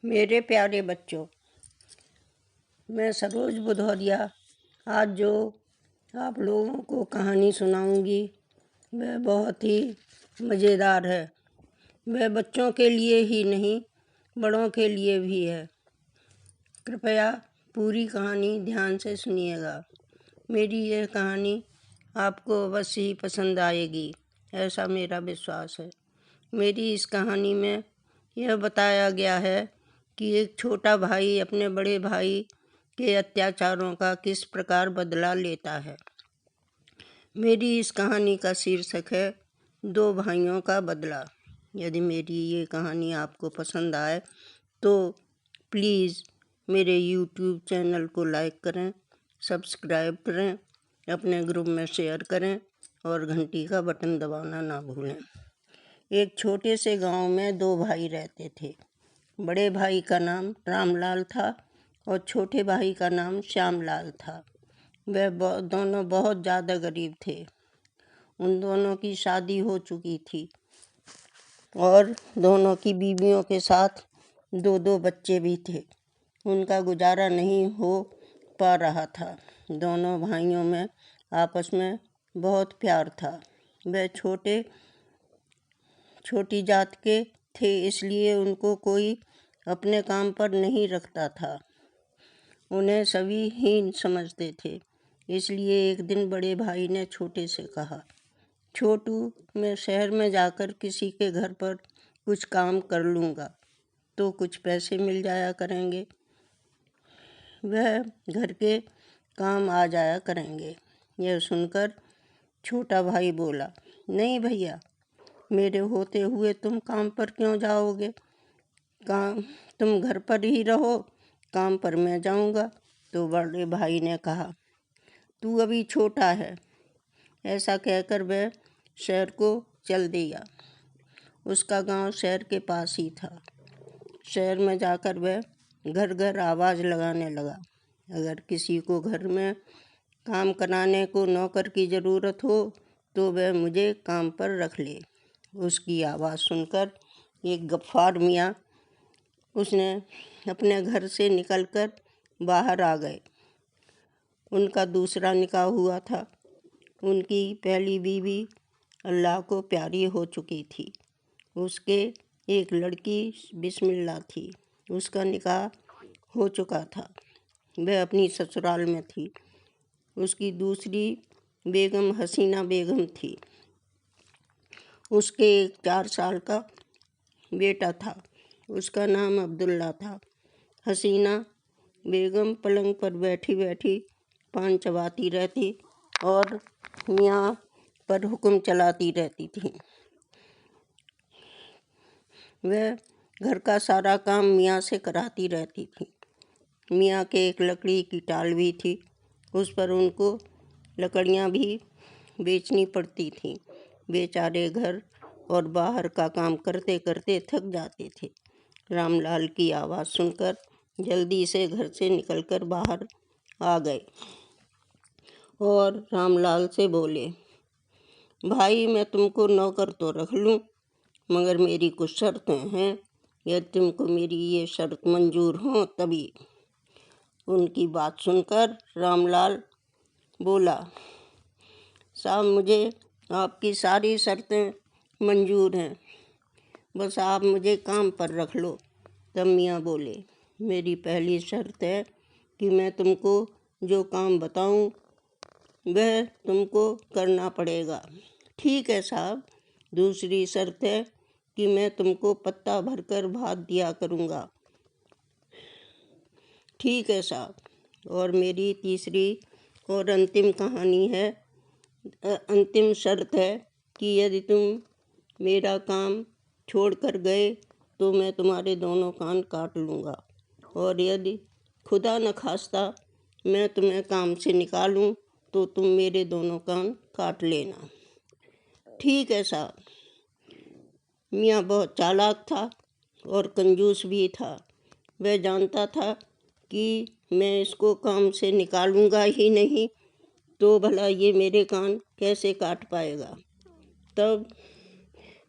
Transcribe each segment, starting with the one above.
मेरे प्यारे बच्चों, मैं सरोज बुधौरिया आज जो आप लोगों को कहानी सुनाऊंगी वह बहुत ही मज़ेदार है। वह बच्चों के लिए ही नहीं, बड़ों के लिए भी है। कृपया पूरी कहानी ध्यान से सुनिएगा। मेरी यह कहानी आपको अवश्य ही पसंद आएगी, ऐसा मेरा विश्वास है। मेरी इस कहानी में यह बताया गया है कि एक छोटा भाई अपने बड़े भाई के अत्याचारों का किस प्रकार बदला लेता है। मेरी इस कहानी का शीर्षक है दो भाइयों का बदला। यदि मेरी ये कहानी आपको पसंद आए तो प्लीज़ मेरे YouTube चैनल को लाइक करें, सब्सक्राइब करें, अपने ग्रुप में शेयर करें और घंटी का बटन दबाना ना भूलें। एक छोटे से गांव में दो भाई रहते थे। बड़े भाई का नाम रामलाल था और छोटे भाई का नाम श्यामलाल था। वह दोनों बहुत ज़्यादा गरीब थे। उन दोनों की शादी हो चुकी थी और दोनों की बीवियों के साथ दो दो बच्चे भी थे। उनका गुजारा नहीं हो पा रहा था। दोनों भाइयों में आपस में बहुत प्यार था। वह छोटी जात के थे, इसलिए उनको कोई अपने काम पर नहीं रखता था। उन्हें सभी हीन समझते थे। इसलिए एक दिन बड़े भाई ने छोटे से कहा, छोटू, मैं शहर में जाकर किसी के घर पर कुछ काम कर लूँगा तो कुछ पैसे मिल जाया करेंगे, वह घर के काम आ जाया करेंगे। यह सुनकर छोटा भाई बोला, नहीं भैया, मेरे होते हुए तुम काम पर क्यों जाओगे? तुम घर पर ही रहो, काम पर मैं जाऊंगा। तो बड़े भाई ने कहा, तू अभी छोटा है। ऐसा कहकर वह शहर को चल दिया। उसका गांव शहर के पास ही था। शहर में जाकर वह घर घर आवाज़ लगाने लगा, अगर किसी को घर में काम कराने को नौकर की ज़रूरत हो तो वह मुझे काम पर रख ले। उसकी आवाज़ सुनकर एक गफ्फार मियाँ उसने अपने घर से निकलकर बाहर आ गए। उनका दूसरा निकाह हुआ था। उनकी पहली बीवी अल्लाह को प्यारी हो चुकी थी। उसके एक लड़की बिस्मिल्लाह थी। उसका निकाह हो चुका था। वह अपनी ससुराल में थी। उसकी दूसरी बेगम हसीना बेगम थी। उसके एक 4 साल का बेटा था। उसका नाम अब्दुल्ला था। हसीना बेगम पलंग पर बैठी बैठी पान चबाती रहती और मियाँ पर हुक्म चलाती रहती थी। वह घर का सारा काम मियाँ से कराती रहती थी। मियाँ के एक लकड़ी की टाल भी थी। उस पर उनको लकड़ियाँ भी बेचनी पड़ती थीं। बेचारे घर और बाहर का काम करते करते थक जाते थे। रामलाल की आवाज़ सुनकर जल्दी से घर से निकलकर बाहर आ गए और रामलाल से बोले, भाई, मैं तुमको नौकर तो रख लूँ, मगर मेरी कुछ शर्तें हैं। यदि तुमको मेरी ये शर्त मंजूर हो तभी। उनकी बात सुनकर रामलाल बोला, साहब, मुझे आपकी सारी शर्तें मंजूर हैं, बस आप मुझे काम पर रख लो। तब मियाँ बोले, मेरी पहली शर्त है कि मैं तुमको जो काम बताऊं वह तुमको करना पड़ेगा। ठीक है साहब। दूसरी शर्त है कि मैं तुमको पत्ता भरकर भात दिया करूँगा। ठीक है साहब। और मेरी तीसरी और अंतिम कहानी है, अंतिम शर्त है कि यदि तुम मेरा काम छोड़ कर गए तो मैं तुम्हारे दोनों कान काट लूँगा, और यदि खुदा न खास्ता मैं तुम्हें काम से निकालूँ तो तुम मेरे दोनों कान काट लेना। ठीक है साहब। मियाँ बहुत चालाक था और कंजूस भी था। वह जानता था कि मैं इसको काम से निकालूंगा ही नहीं तो भला ये मेरे कान कैसे काट पाएगा। तब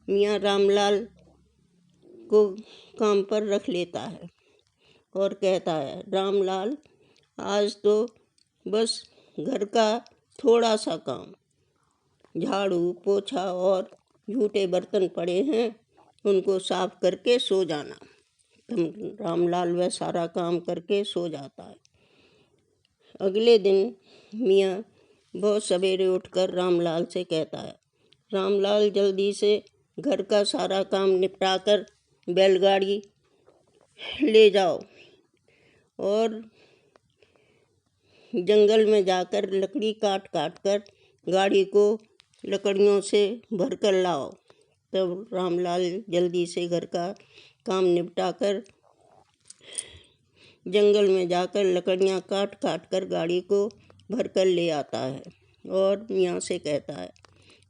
मियाँ रामलाल को काम पर रख लेता है। और कहता है, रामलाल, आज तो बस घर का थोड़ा सा काम, झाड़ू पोछा और झूठे बर्तन पड़े हैं, उनको साफ करके सो जाना। तब रामलाल वह सारा काम करके सो जाता है। अगले दिन मियाँ बहुत सवेरे उठकर रामलाल से कहता है, रामलाल, जल्दी से घर का सारा काम निपटाकर बैलगाड़ी ले जाओ और जंगल में जाकर लकड़ी काट काट कर गाड़ी को लकड़ियों से भर कर लाओ। तब रामलाल जल्दी से घर का काम निपटाकर जंगल में जाकर लकड़ियाँ काट काट कर गाड़ी को भर कर ले आता है और मियाँ से कहता है,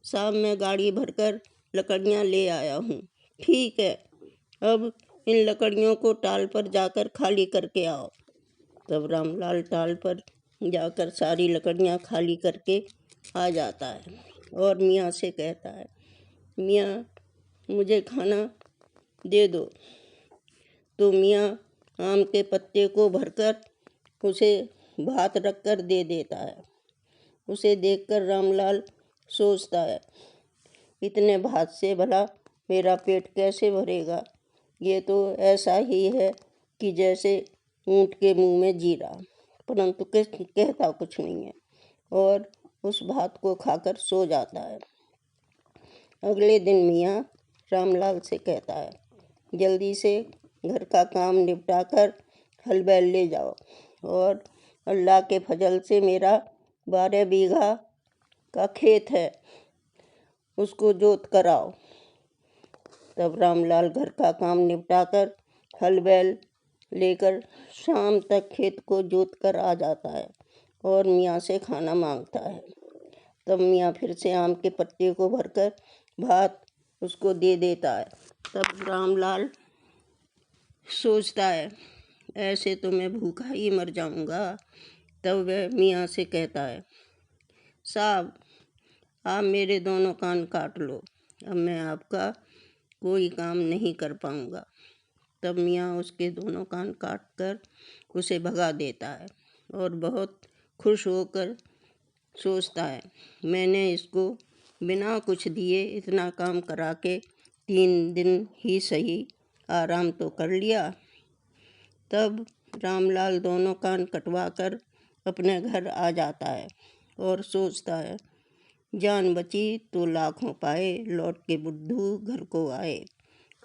साहब, मैं गाड़ी भरकर लकड़ियाँ ले आया हूँ। ठीक है, अब इन लकड़ियों को टाल पर जाकर खाली करके आओ। तब रामलाल टाल पर जाकर सारी लकड़ियाँ खाली करके आ जाता है और मियाँ से कहता है, मियाँ, मुझे खाना दे दो। तो मियाँ आम के पत्ते को भरकर उसे भात रखकर दे देता है। उसे देखकर रामलाल सोचता है, इतने भात से भला मेरा पेट कैसे भरेगा? ये तो ऐसा ही है कि जैसे ऊँट के मुंह में जीरा, परंतु कहता कुछ नहीं है और उस भात को खाकर सो जाता है। अगले दिन मियाँ रामलाल से कहता है, जल्दी से घर का काम निपटाकर हल बैल ले जाओ और अल्लाह के फजल से मेरा 12 बीघा का खेत है, उसको जोत कर आओ। तब रामलाल घर का काम निपटाकर हल बैल लेकर शाम तक खेत को जोत कर आ जाता है और मियाँ से खाना मांगता है। तब मियाँ फिर से आम के पत्ते को भरकर भात उसको दे देता है। तब रामलाल सोचता है, ऐसे तो मैं भूखा ही मर जाऊंगा। तब वह मियाँ से कहता है, साहब, आप मेरे दोनों कान काट लो, अब मैं आपका कोई काम नहीं कर पाऊंगा। तब मियाँ उसके दोनों कान काट कर उसे भगा देता है और बहुत खुश होकर सोचता है, मैंने इसको बिना कुछ दिए इतना काम करा के 3 दिन ही सही आराम तो कर लिया। तब रामलाल दोनों कान कटवा कर अपने घर आ जाता है और सोचता है, जान बची तो लाखों पाए, लौट के बुद्धू घर को आए।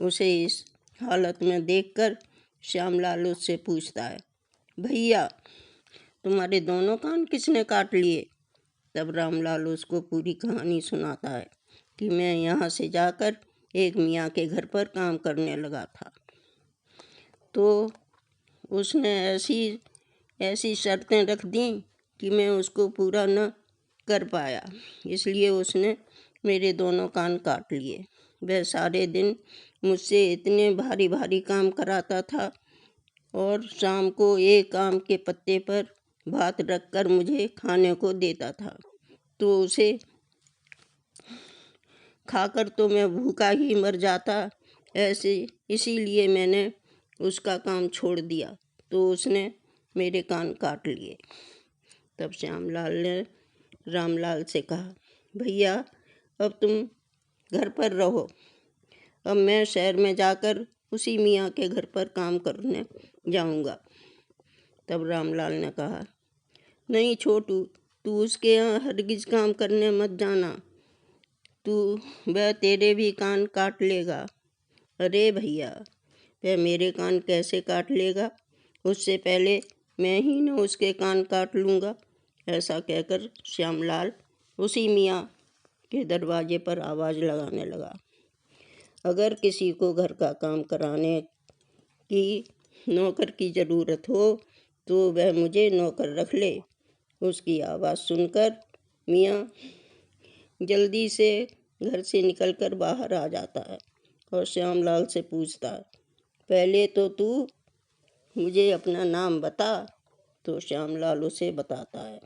उसे इस हालत में देखकर श्यामलाल उससे पूछता है, भैया, तुम्हारे दोनों कान किसने काट लिए? तब रामलाल उसको पूरी कहानी सुनाता है कि मैं यहाँ से जाकर एक मियाँ के घर पर काम करने लगा था, तो उसने ऐसी शर्तें रख दी कि मैं उसको पूरा न कर पाया, इसलिए उसने मेरे दोनों कान काट लिए। वह सारे दिन मुझसे इतने भारी भारी काम कराता था और शाम को एक आम के पत्ते पर भात रखकर मुझे खाने को देता था, तो उसे खाकर तो मैं भूखा ही मर जाता। इसीलिए मैंने उसका काम छोड़ दिया, तो उसने मेरे कान काट लिए। तब श्यामलाल ने रामलाल से कहा, भैया, अब तुम घर पर रहो, अब मैं शहर में जाकर उसी मियाँ के घर पर काम करने जाऊंगा। तब रामलाल ने कहा, नहीं छोटू, तू उसके यहाँ हरगिज काम करने मत जाना, वह तेरे भी कान काट लेगा। अरे भैया, वह मेरे कान कैसे काट लेगा? उससे पहले मैं ही न उसके कान काट लूँगा। ऐसा कहकर श्यामलाल उसी मियाँ के दरवाजे पर आवाज़ लगाने लगा। अगर किसी को घर का काम कराने की नौकर की ज़रूरत हो तो वह मुझे नौकर रख ले। उसकी आवाज़ सुनकर मियाँ जल्दी से घर से निकलकर बाहर आ जाता है और श्यामलाल से पूछता है, पहले तो तू मुझे अपना नाम बता। तो श्यामलाल उसे बताता है,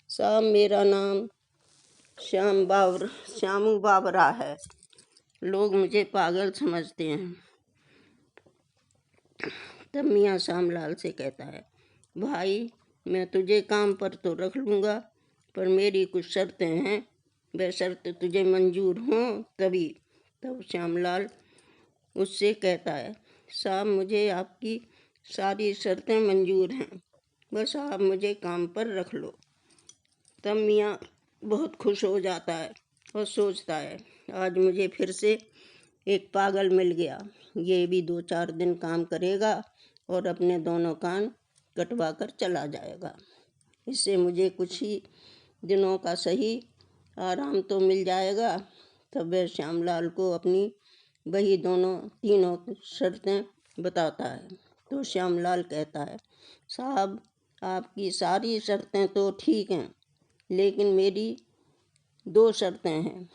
साहब, मेरा नाम श्यामू बाबरा है। लोग मुझे पागल समझते हैं। तब मियाँ श्यामलाल से कहता है, भाई मैं तुझे काम पर तो रख लूँगा, पर मेरी कुछ शर्तें हैं, वह शर्त तुझे मंजूर हों तभी। तब श्यामलाल उससे कहता है, साहब मुझे आपकी सारी शर्तें मंजूर हैं, बस आप मुझे काम पर रख लो। तब मियाँ बहुत खुश हो जाता है और सोचता है, आज मुझे फिर से एक पागल मिल गया, ये भी 2-4 दिन काम करेगा और अपने दोनों कान कटवा कर चला जाएगा। इससे मुझे कुछ ही दिनों का सही आराम तो मिल जाएगा। तब वह श्यामलाल को अपनी वही तीनों शर्तें बताता है। तो श्यामलाल कहता है, साहब आपकी सारी शर्तें तो ठीक हैं, लेकिन मेरी 2 शर्तें हैं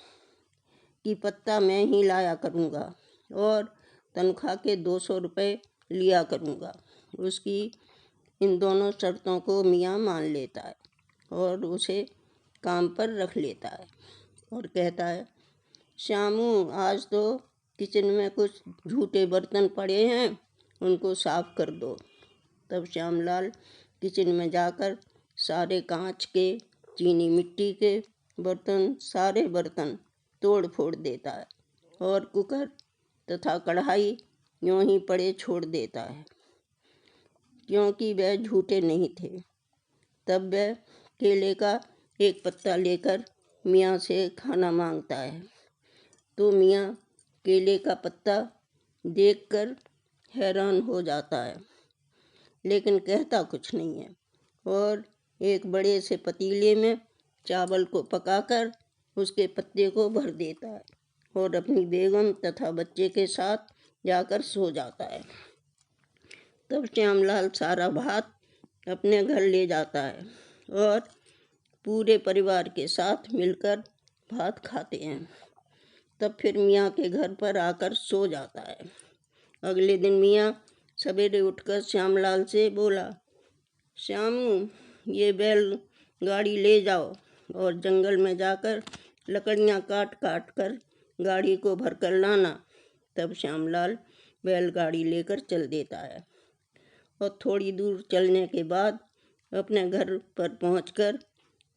कि पत्ता मैं ही लाया करूँगा और तनख्वाह के 200 रुपये लिया करूँगा। उसकी इन दोनों शर्तों को मियाँ मान लेता है और उसे काम पर रख लेता है और कहता है, श्यामू आज तो किचन में कुछ झूठे बर्तन पड़े हैं, उनको साफ कर दो। तब श्यामलाल किचन में जाकर सारे कांच के, चीनी मिट्टी के बर्तन, सारे बर्तन तोड़ फोड़ देता है और कुकर तथा कढ़ाई यूँ ही पड़े छोड़ देता है, क्योंकि वह झूठे नहीं थे। तब वह केले का एक पत्ता लेकर मियाँ से खाना मांगता है। तो मियाँ केले का पत्ता देखकर हैरान हो जाता है, लेकिन कहता कुछ नहीं है और एक बड़े से पतीले में चावल को पकाकर उसके पत्ते को भर देता है और अपनी बेगम तथा बच्चे के साथ जाकर सो जाता है। तब श्यामलाल सारा भात अपने घर ले जाता है और पूरे परिवार के साथ मिलकर भात खाते हैं। तब फिर मियाँ के घर पर आकर सो जाता है। अगले दिन मियाँ सवेरे उठकर श्यामलाल से बोला, श्यामू ये बैल गाड़ी ले जाओ और जंगल में जाकर लकड़ियाँ काट काट कर गाड़ी को भर कर लाना। तब श्यामलाल बैलगाड़ी लेकर चल देता है और थोड़ी दूर चलने के बाद अपने घर पर पहुंचकर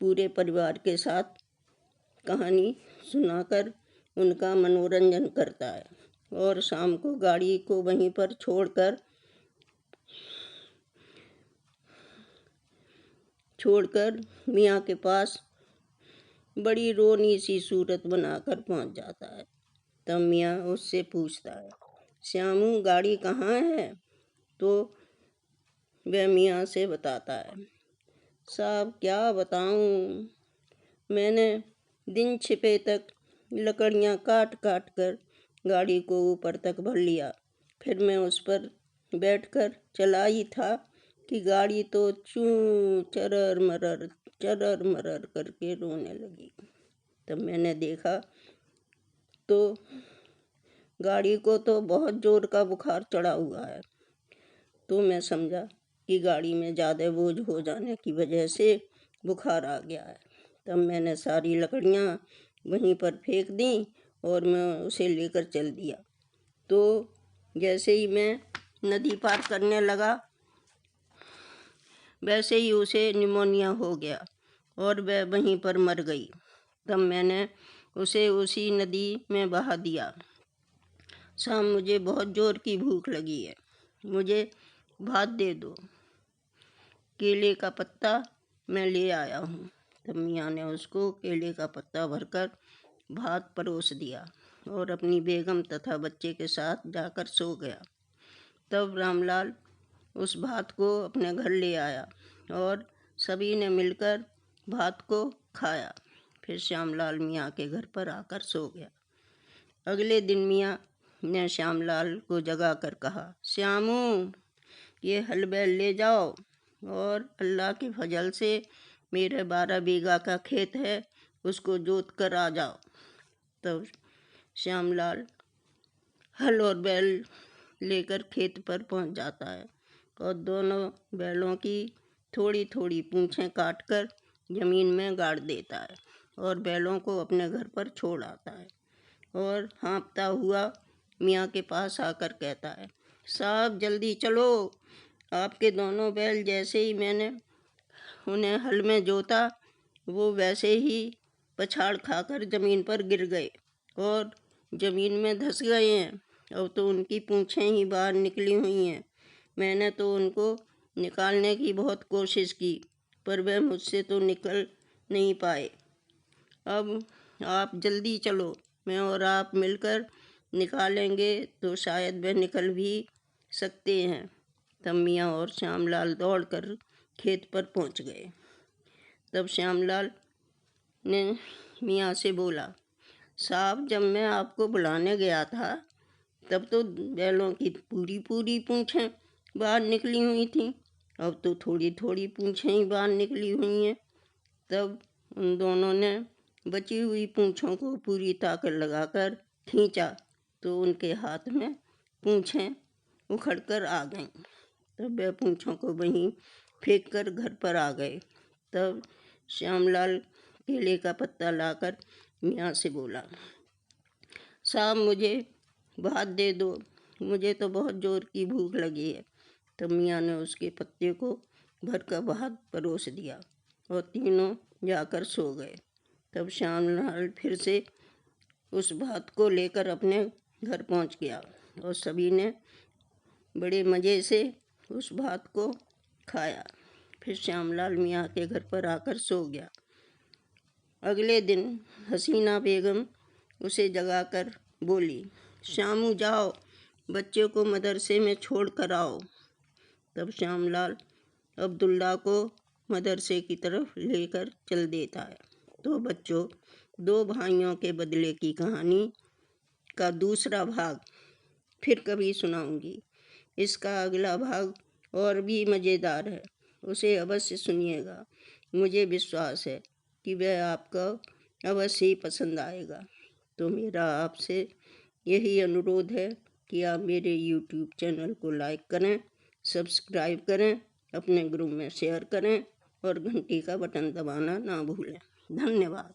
पूरे परिवार के साथ कहानी सुनाकर उनका मनोरंजन करता है और शाम को गाड़ी को वहीं पर छोड़कर मियाँ के पास बड़ी रोनी सी सूरत बनाकर पहुंच जाता है। तब मियाँ उससे पूछता है, श्यामू गाड़ी कहाँ है? तो वह मियाँ से बताता है, साहब क्या बताऊँ, मैंने दिन छिपे तक लकड़ियाँ काट काट कर गाड़ी को ऊपर तक भर लिया, फिर मैं उस पर बैठकर चला ही था कि गाड़ी तो चूँ चरर मरर करके रोने लगी। तब मैंने देखा तो गाड़ी को तो बहुत जोर का बुखार चढ़ा हुआ है। तो मैं समझा कि गाड़ी में ज़्यादा बोझ हो जाने की वजह से बुखार आ गया है। तब मैंने सारी लकड़ियाँ वहीं पर फेंक दी और मैं उसे लेकर चल दिया। तो जैसे ही मैं नदी पार करने लगा, वैसे ही उसे निमोनिया हो गया और वह वहीं पर मर गई। तब मैंने उसे उसी नदी में बहा दिया। शाम मुझे बहुत ज़ोर की भूख लगी है, मुझे भात दे दो। केले का पत्ता मैं ले आया हूँ। तब मियाँ ने उसको केले का पत्ता भरकर भात परोस दिया और अपनी बेगम तथा बच्चे के साथ जाकर सो गया। तब रामलाल उस भात को अपने घर ले आया और सभी ने मिलकर भात को खाया। फिर श्यामलाल मियाँ के घर पर आकर सो गया। अगले दिन मियाँ ने श्यामलाल को जगा कर कहा, श्यामू ये हल बैल ले जाओ और अल्लाह के फजल से मेरे 12 बीघा का खेत है, उसको जोत कर आ जाओ। तब श्यामलाल हल और बैल लेकर खेत पर पहुंच जाता है और दोनों बैलों की थोड़ी थोड़ी पूंछें काटकर ज़मीन में गाड़ देता है और बैलों को अपने घर पर छोड़ आता है और हाँफता हुआ मियाँ के पास आकर कहता है, साहब जल्दी चलो। आपके दोनों बैल जैसे ही मैंने उन्हें हल में जोता, वो वैसे ही पछाड़ खाकर ज़मीन पर गिर गए और ज़मीन में धंस गए हैं। अब तो उनकी पूँछें ही बाहर निकली हुई हैं। मैंने तो उनको निकालने की बहुत कोशिश की, पर वह मुझसे तो निकल नहीं पाए। अब आप जल्दी चलो, मैं और आप मिलकर निकालेंगे तो शायद वह निकल भी सकते हैं। तब मियाँ और श्यामलाल दौड़कर खेत पर पहुंच गए। तब श्यामलाल ने मियाँ से बोला, साहब जब मैं आपको बुलाने गया था तब तो बैलों की पूरी पूरी पूँछें बाहर निकली हुई थीं, अब तो थोड़ी थोड़ी पूँछें ही बाहर निकली हुई हैं। तब उन दोनों ने बची हुई पूँछों को पूरी ताकत लगाकर खींचा तो उनके हाथ में पूँछें उखड़कर आ गईं। तब वह पूँछों को वहीं फेंक कर घर पर आ गए। तब श्यामलाल केले का पत्ता लाकर मियाँ से बोला, साहब मुझे भात दे दो, मुझे तो बहुत ज़ोर की भूख लगी है। तब मियाँ ने उसके पत्ते को भर कर भात परोस दिया और तीनों जाकर सो गए। तब श्यामलाल फिर से उस भात को लेकर अपने घर पहुंच गया और सभी ने बड़े मज़े से उस भात को खाया। फिर श्यामलाल मियाँ के घर पर आकर सो गया। अगले दिन हसीना बेगम उसे जगाकर बोली, श्यामू जाओ, बच्चे को मदरसे में छोड़ कर आओ। तब श्यामलाल अब्दुल्ला को मदरसे की तरफ लेकर चल देता है। तो बच्चों, दो भाइयों के बदले की कहानी का दूसरा भाग फिर कभी सुनाऊंगी। इसका अगला भाग और भी मज़ेदार है, उसे अवश्य सुनिएगा। मुझे विश्वास है कि वह आपको अवश्य ही पसंद आएगा। तो मेरा आपसे यही अनुरोध है कि आप मेरे YouTube चैनल को लाइक करें, सब्सक्राइब करें, अपने ग्रुप में शेयर करें और घंटी का बटन दबाना ना भूलें। धन्यवाद।